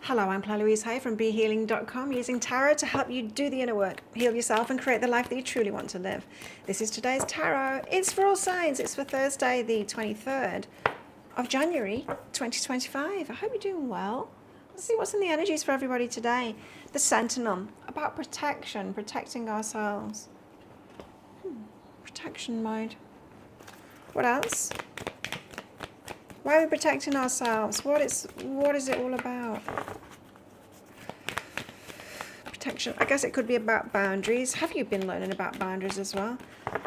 Hello, I'm Claire Louise Hay from BeHealing.com, using tarot to help you do the inner work, heal yourself and create the life that you truly want to live. This is today's tarot. It's for all signs. It's for Thursday, the 23rd of January, 2025. I hope you're doing well. Let's see what's in the energies for everybody today. The Sentinel, about protection, protecting ourselves. Protection mode. What else? Why are we protecting ourselves? What is it all about? Protection. I guess it could be about boundaries. Have you been learning about boundaries as well?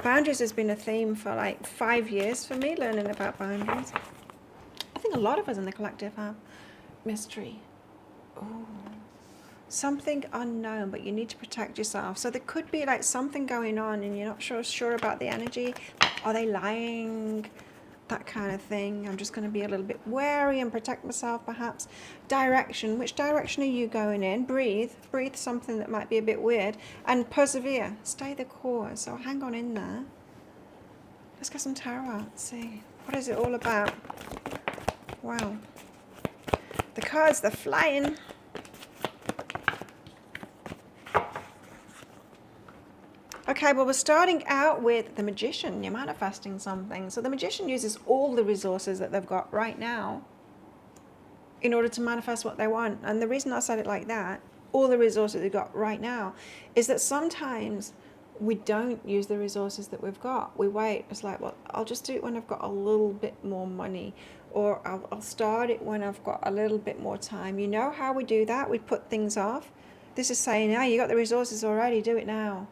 Boundaries has been a theme for like 5 years for me, learning about boundaries. I think a lot of us in the collective have. Mystery. Oh. Something unknown, but you need to protect yourself. So there could be like something going on and you're not sure about the energy. Are they lying? That kind of thing. I'm just going to be a little bit wary and protect myself perhaps. Direction. Which direction are you going in? Breathe. Breathe something that might be a bit weird. And persevere. Stay the course. So hang on in there. Let's get some tarot. Let's see. What is it all about? Wow. The cards, they're flying. Okay, well, we're starting out with the Magician. You're manifesting something. So the Magician uses all the resources that they've got right now in order to manifest what they want. And the reason I said it like that, all the resources they've got right now, is that sometimes we don't use the resources that we've got. We wait. It's like, well, I'll just do it when I've got a little bit more money, or I'll start it when I've got a little bit more time. You know how we do that? We put things off. This is saying, now you got the resources already, do it now.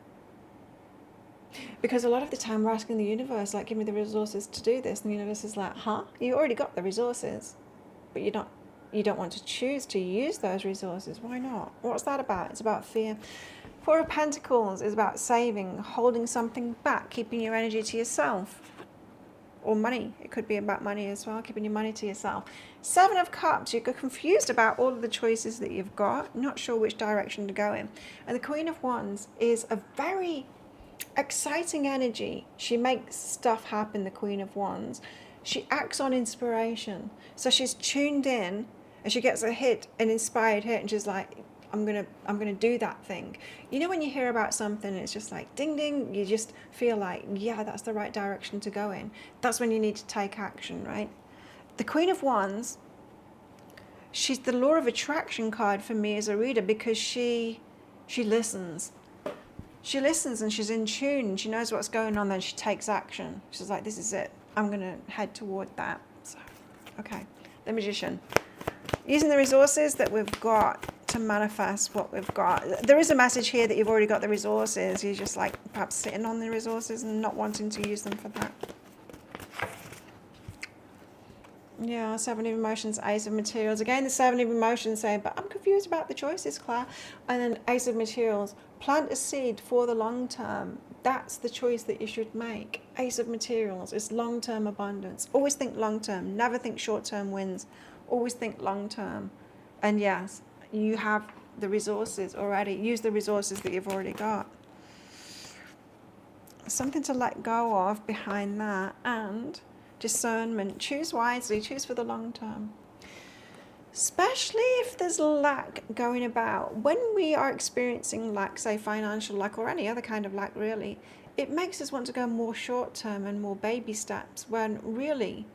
Because a lot of the time we're asking the universe, like, give me the resources to do this. And the universe is like, huh? You already got the resources, but you don't want to choose to use those resources. Why not? What's that about? It's about fear. Four of Pentacles is about saving, holding something back, keeping your energy to yourself. Or money. It could be about money as well, keeping your money to yourself. Seven of Cups. You're confused about all of the choices that you've got, not sure which direction to go in. And the Queen of Wands is a very exciting energy. She makes stuff happen, the Queen of Wands. She acts on inspiration. So she's tuned in and she gets a hit, an inspired hit, and she's like, I'm gonna do that thing. You know when you hear about something and it's just like ding ding, you just feel like, yeah, that's the right direction to go in. That's when you need to take action, right? The Queen of Wands, she's the law of attraction card for me as a reader, because she listens. She listens and she's in tune. She knows what's going on, then she takes action. She's like, this is it. I'm going to head toward that. So, okay. The Magician. Using the resources that we've got to manifest what we've got. There is a message here that you've already got the resources. You're just like perhaps sitting on the resources and not wanting to use them for that. Yeah, Seven of Emotions, Ace of Materials. Again, the Seven of Emotions saying, but I'm confused about the choices, Claire. And then Ace of Materials, plant a seed for the long term. That's the choice that you should make. Ace of Materials is long-term abundance. Always think long-term. Never think short-term wins. Always think long-term. And yes, you have the resources already. Use the resources that you've already got. Something to let go of behind that. And discernment. Choose wisely. Choose for the long term. Especially if there's lack going about. When we are experiencing lack, say financial lack or any other kind of lack really, it makes us want to go more short term and more baby steps, when really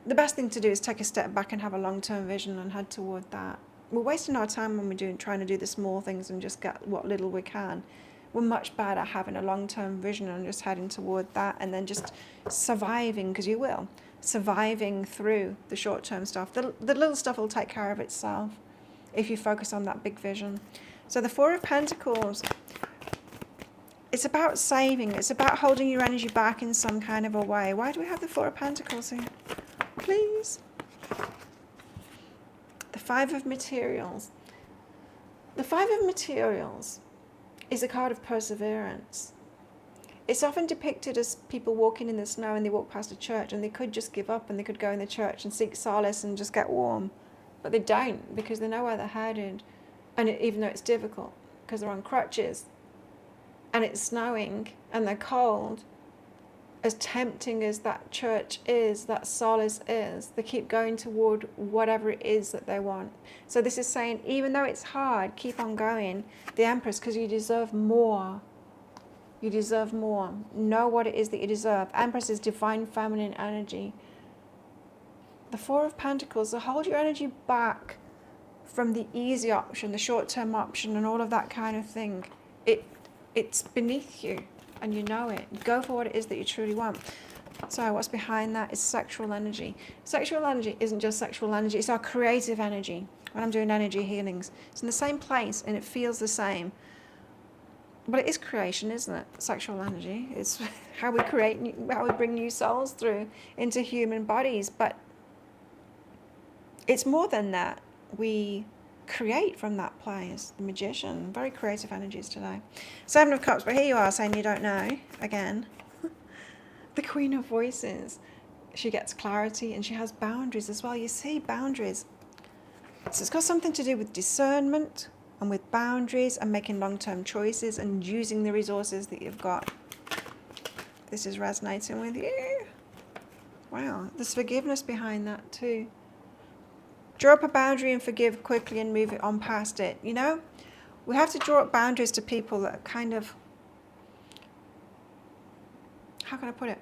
the best thing to do is take a step back and have a long term vision and head toward that. We're wasting our time when we're trying to do the small things and just get what little we can. We're much better having a long-term vision and just heading toward that, and then just surviving, because you will, surviving through the short-term stuff. The little stuff will take care of itself if you focus on that big vision. So the Four of Pentacles, it's about saving. It's about holding your energy back in some kind of a way. Why do we have the Four of Pentacles here? Please. The Five of Materials. The Five of Materials is a card of perseverance. It's often depicted as people walking in the snow and they walk past a church and they could just give up and they could go in the church and seek solace and just get warm. But they don't, because they know where they're headed. And even though it's difficult, because they're on crutches and it's snowing and they're cold, as tempting as that church is, that solace is, they keep going toward whatever it is that they want. So this is saying, even though it's hard, keep on going. The Empress, because you deserve more. You deserve more. Know what it is that you deserve. Empress is divine feminine energy. The Four of Pentacles, so hold your energy back from the easy option, the short-term option, and all of that kind of thing. It's beneath you, and you know it. Go for what it is that you truly want. So what's behind that is sexual energy. Sexual energy isn't just sexual energy, it's our creative energy. When I'm doing energy healings, it's in the same place and it feels the same. But it is creation, isn't it? Sexual energy. It's how we create, how we bring new souls through into human bodies. But it's more than that. We create from that place. The Magician. Very creative energies today. Seven of Cups, but here you are saying you don't know. Again. The Queen of Voices. She gets clarity and she has boundaries as well. You see, boundaries. So it's got something to do with discernment and with boundaries and making long-term choices and using the resources that you've got. This is resonating with you. Wow, there's forgiveness behind that too. Draw up a boundary and forgive quickly and move it on past it. You know, we have to draw up boundaries to people that are kind of, how can I put it?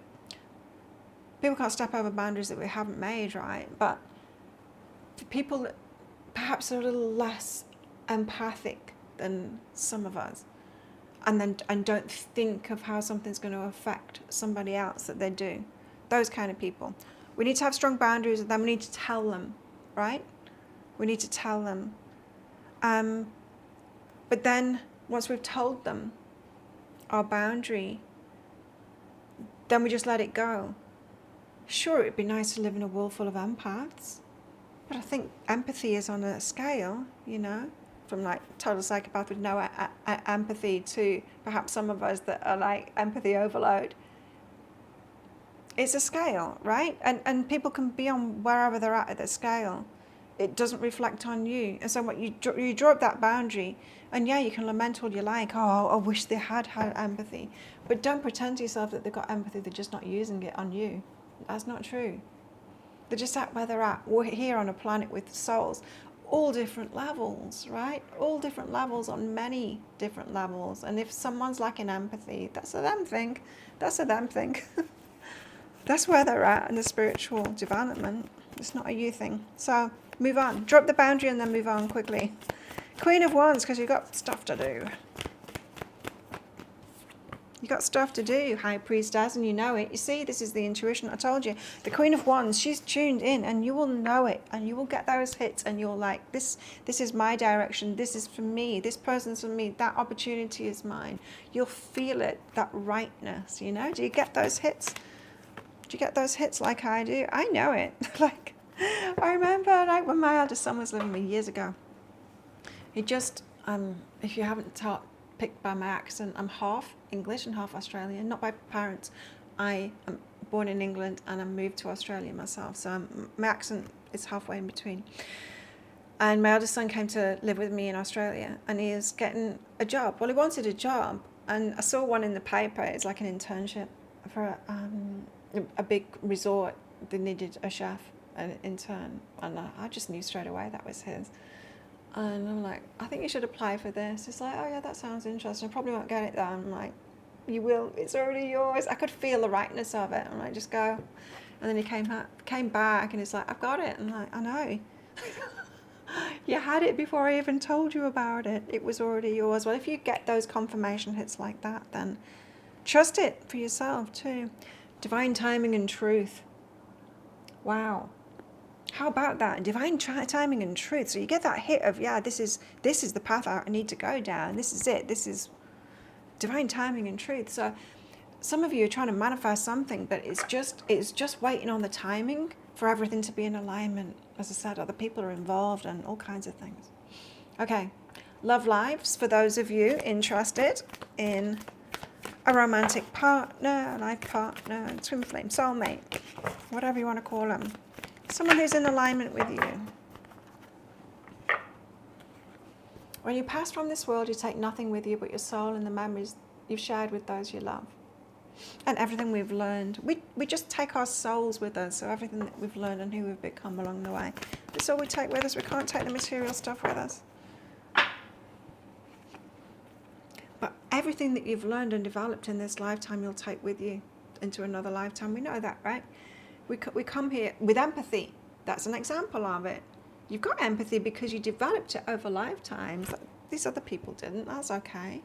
People can't step over boundaries that we haven't made, right? But for people that perhaps are a little less empathic than some of us, and don't think of how something's going to affect somebody else that they do, those kind of people, we need to have strong boundaries, and then we need to tell them, right? We need to tell them. But then once we've told them our boundary, then we just let it go. Sure, it'd be nice to live in a world full of empaths, but I think empathy is on a scale, you know, from like total psychopath with no empathy to perhaps some of us that are like empathy overload. It's a scale, right? And people can be on wherever they're at the scale. It doesn't reflect on you. And so what you draw up that boundary, and yeah, you can lament all you like, oh, I wish they had empathy. But don't pretend to yourself that they've got empathy, they're just not using it on you. That's not true. They're just at where they're at. We're here on a planet with souls, all different levels, right? All different levels on many different levels. And if someone's lacking empathy, that's a them thing. That's a them thing. That's where they're at in the spiritual development. It's not a you thing. So move on. Drop the boundary and then move on quickly. Queen of Wands, because you've got stuff to do. You got stuff to do, High Priestess, and you know it. You see, this is the intuition. I told you. The Queen of Wands, she's tuned in, and you will know it, and you will get those hits, and you'll like, this is my direction. This is for me. This person's for me. That opportunity is mine. You'll feel it, that rightness, you know? Do you get those hits? Do you get those hits like I do? I know it. Like, I remember like when my eldest son was living with me years ago. He just, if you haven't picked by my accent, I'm half English and half Australian, not by parents. I am born in England and I moved to Australia myself, so my accent is halfway in between. And my eldest son came to live with me in Australia, and he is getting a job. Well, he wanted a job, and I saw one in the paper. It's like an internship for a big resort. They needed a chef, an intern, and I just knew straight away that was his. And I'm like, I think you should apply for this. He's like, oh yeah, that sounds interesting. I probably won't get it though. I'm like, you will. It's already yours. I could feel the rightness of it. I'm like, just go. And then he came back, and he's like, I've got it. I'm like, I know. You had it before I even told you about it. It was already yours. Well, if you get those confirmation hits like that, then trust it for yourself too. Divine timing and truth. Wow. How about that? Divine timing and truth. So you get that hit of, yeah, this is the path I need to go down. This is it. This is divine timing and truth. So some of you are trying to manifest something, but it's just waiting on the timing for everything to be in alignment. As I said, other people are involved and all kinds of things. Okay. Love lives, for those of you interested in a romantic partner, a life partner, twin flame, soulmate, whatever you want to call them. Someone who's in alignment with you. When you pass from this world, you take nothing with you but your soul and the memories you've shared with those you love. And everything we've learned, we just take our souls with us. So everything that we've learned and who we've become along the way, that's all we take with us. We can't take the material stuff with us. But everything that you've learned and developed in this lifetime, you'll take with you into another lifetime. We know that, right? We come here with empathy. That's an example of it. You've got empathy because you developed it over lifetimes. These other people didn't. That's okay.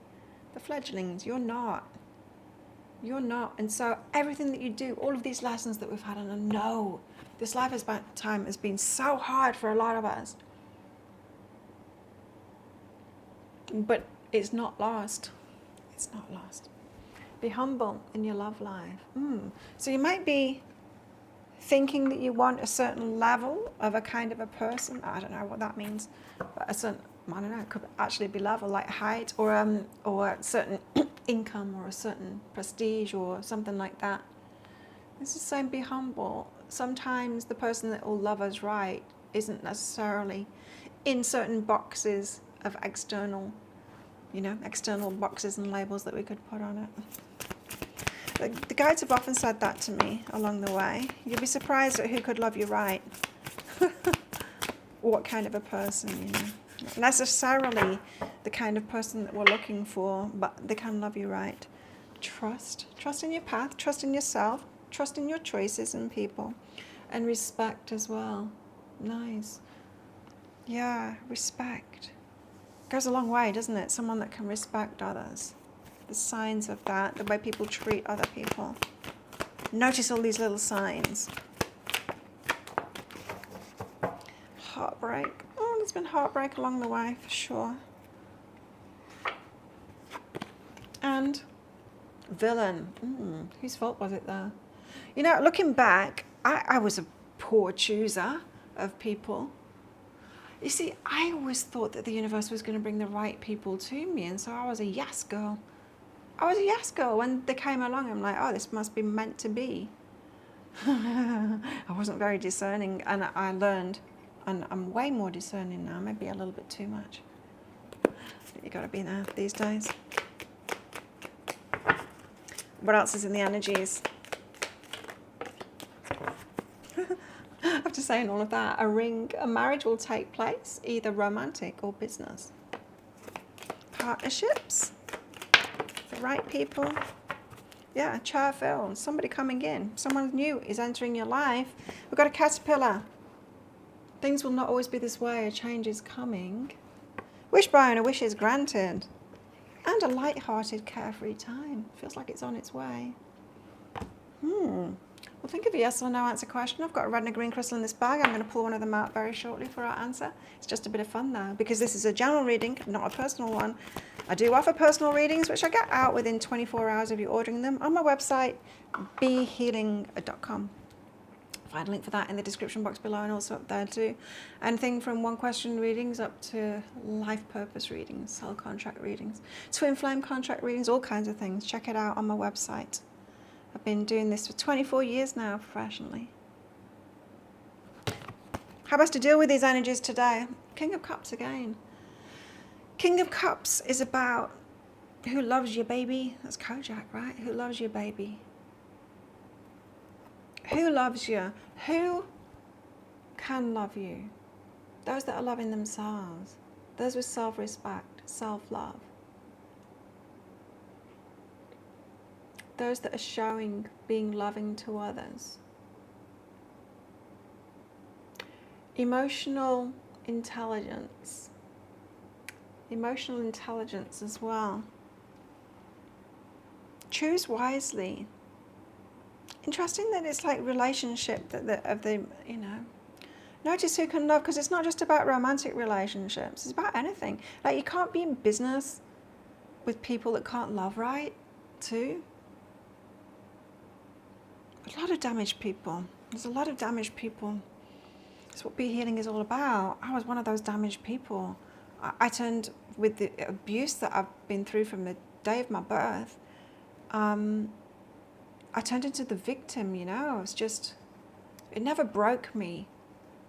The fledglings, you're not. You're not. And so everything that you do, all of these lessons that we've had, and I know this lifetime has been so hard for a lot of us. But it's not lost. It's not lost. Be humble in your love life. So you might be thinking that you want a certain level of a kind of a person. I don't know what that means, but a certain, I don't know, it could actually be level, like height, or a certain income, or a certain prestige, or something like that. It's the same, be humble. Sometimes the person that will love us right isn't necessarily in certain boxes of external boxes and labels that we could put on it. The guides have often said that to me along the way. You'd be surprised at who could love you right. What kind of a person, Not necessarily the kind of person that we're looking for, but they can love you right. Trust in your path, trust in yourself, trust in your choices and people, and respect as well. Nice. Yeah, respect. Goes a long way, doesn't it? Someone that can respect others. The signs of that, the way people treat other people. Notice all these little signs. Heartbreak. Oh, there's been heartbreak along the way, for sure. And villain. Whose fault was it there? Looking back, I was a poor chooser of people. You see, I always thought that the universe was going to bring the right people to me, and so I was a yes girl. When they came along, I'm like, oh, this must be meant to be. I wasn't very discerning, and I learned, and I'm way more discerning now, maybe a little bit too much. You got to be there these days. What else is in the energies? After saying all of that, a marriage will take place, either romantic or business. Partnerships, the right people. Yeah, chair filled, somebody coming in, someone new is entering your life. We've got a caterpillar. Things will not always be this way, a change is coming. Wishbone, a wish is granted. And a light-hearted, carefree time. Feels like it's on its way. Well, think of a yes or no answer question. I've got a red and a green crystal in this bag. I'm going to pull one of them out very shortly for our answer. It's just a bit of fun now, because this is a general reading, not a personal one. I do offer personal readings, which I get out within 24 hours of you ordering them on my website, behealing.com. Find a link for that in the description box below, and also up there too. Anything from one question readings up to life purpose readings, soul contract readings, twin flame contract readings, all kinds of things. Check it out on my website. I've been doing this for 24 years now professionally. How best to deal with these energies today? King of Cups again. King of Cups is about who loves you, baby. That's Kojak, right? Who loves you, baby? Who loves you? Who can love you? Those that are loving themselves. Those with self-respect, self-love. Those that are showing being loving to others. Emotional intelligence. Emotional intelligence as well. Choose wisely. Interesting that it's like relationship Notice who can love, because it's not just about romantic relationships. It's about anything. Like, you can't be in business with people that can't love right too. A lot of damaged people. There's a lot of damaged people. That's what Be Healing is all about. I was one of those damaged people. I turned, with the abuse that I've been through from the day of my birth, I turned into the victim, it never broke me,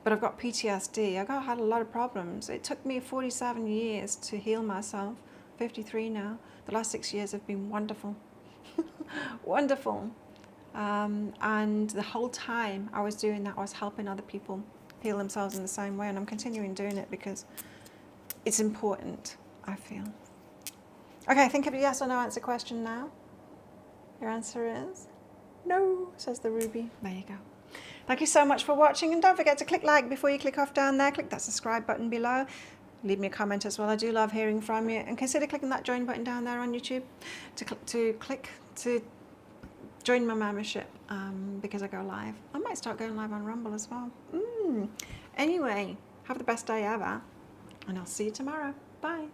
but I've got PTSD. I had a lot of problems. It took me 47 years to heal myself, 53 now. The last 6 years have been wonderful. Wonderful. And the whole time I was doing that, I was helping other people heal themselves in the same way, and I'm continuing doing it because it's important, I feel. Okay, think of a yes or no answer question now. Your answer is no, says the ruby. There you go. Thank you so much for watching, and don't forget to click like before you click off down there. Click that subscribe button below. Leave me a comment as well. I do love hearing from you, and consider clicking that join button down there on YouTube to join my membership, because I go live. I might start going live on Rumble as well. Anyway, have the best day ever, and I'll see you tomorrow. Bye.